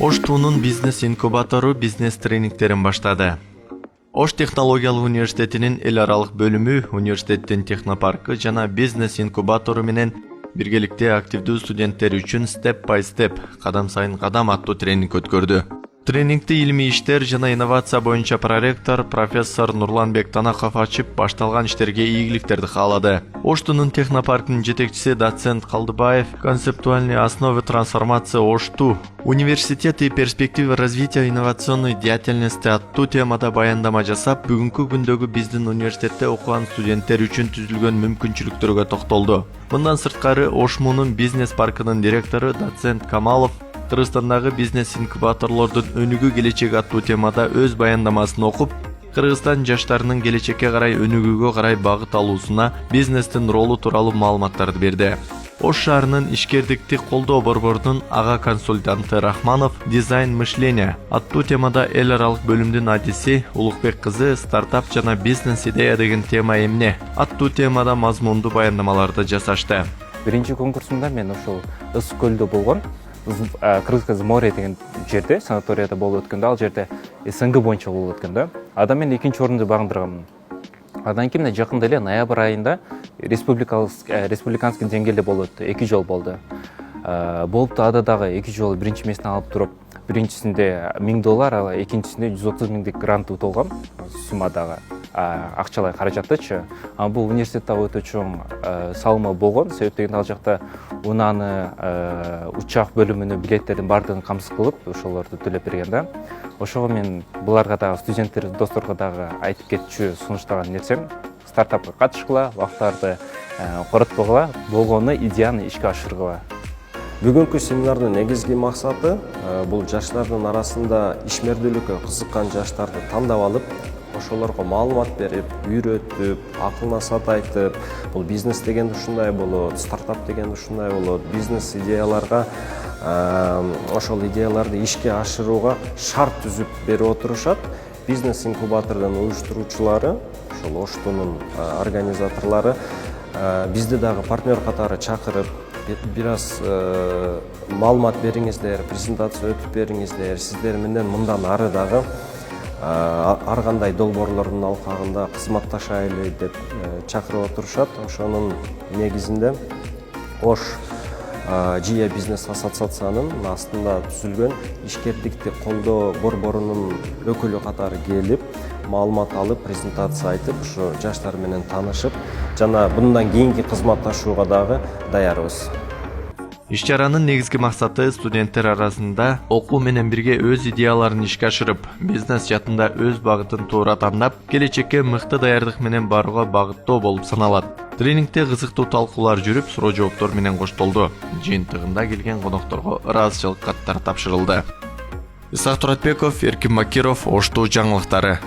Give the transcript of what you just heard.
Ош туунун бизнес инкубатору бизнес тренингтерин баштады. Ош технологиялык университетинин эл аралык бөлүмү университеттин технопаркы жана бизнес инкубатору менен биргеликте активдүү студенттер үчүн степ бай степ, кадам сайын кадам аттуу тренинг өткөрдү. Тренингти илимий иштер жана инновация боюнча проректор профессор Нурланбек Танахов ачып, башталган иштерге ийгиликтерди каалады. Оштунун технопаркынын жетекчиси доцент Калдыбаев концептуальные основы трансформации Ошту, университет и перспективы развития инновационной деятельности аттуу темада баяндама жасап, бүгүнкү күндөгү биздин университетте окуган студенттер үчүн түзүлгөн мүмкүнчүлүктөргө токтолду. Мындан сырткары Ошмунун бизнес паркынын директору доцент Камалов Кыргызстандагы бизнес инкубаторлордун өнүгүү келечеги аттуу темада өз баяндамасын окуп, Кыргызстан жаштарынын келечекке карай өнүгүүгө карай багыт алуусуна бизнестин ролу тууралуу маалыматтарды берди. Ош шаарынын ишкердикти колдоо борборунун ага консультанты Рахманов дизайн мышления аттуу темада эл аралык бөлүмдүн адиси Улукбек кызы стартап жана бизнес идея деген тема эмне аттуу темада мазмундуу баяндамаларды жасашты. Биринчи конкурсумда мен ошол Ыс көлдө болгон Кыргыз море деген жерде, санаторияда болуп өткөндө, ал жерде СНГ боюнча болуп өткөндө, ада мен экинчи орунду багындырганмын. Адан кийин мына жакында эле ноябрь айында республиканский деңгээлде болуп өттү, 2 жол болду. Болупту ада дагы 2 жолу биринчи месине алып туруп, биринчисинде $1000, ал экинчисинде 130 миңдик грант утулгам суммадагы акчалай каражаттычы. Бул университеттагы өтө чоң салымы болгон, себеп дегенде ал жакта унааны, учак бөлүмүнүн билеттердин баардыгын камсыз кылып, ошолорду төлөп берген да. Ошого мен буларга дагы студенттер, досторго дагы айтып кетчү сунуштаган нерсем, стартапка катышкыла, убактарды коротпогула, болгону идеяны ишке ашыргыла. Бүгүнкү семинардын негизги максаты бул жаштардын арасында ишмердүүлүккө кызыккан жаштарды тандап алып, ошолорго маалымат берип, үйрөтүп, акыл насаат айтып, бул бизнес деген ушундай болот, стартап деген ушундай болот, бизнес идеяларга ошол идеяларды ишке ашырууга шарт түзүп берип отурушат. Бизнес инкубатордун уюштуруучулары, ошол Оштунун организаторлору бизди дагы партнер катары чакырып, бир аз маалымат бериңиздер, презентация өтүп бериңиздер, сиздер менен мындан ары дагы ар кандай долбоорлордун алкагында кызматташайлы деп чакырып отурушат. Ошонун негизинде Ош ЖИА бизнес ассоциациянын астында түзүлгөн ишкердикти колдоо борборунун өкүлү катары келип, маалымат алып, презентация айтып, ушу жаштар менен таанышып, жана bundan кийинки кызматташууга дагы даярбыз. Иш-чаранын негизги максаты студенттер арасында окуу менен бирге өз идеяларын ишке ашырып, бизнес жатында өз багытын туура тандап, келечекке мыкты даярдык менен барууга багыттоо болуп саналат. Тренингте кызыктуу талкуулар жүрүп, суроо жооптор менен коштолду. Жыйынтыгында келген конокторго ыраазычылык каттар тапшырылды. Исак Туратбеков, Эркин Макиров, Оштуу жаңылыктары.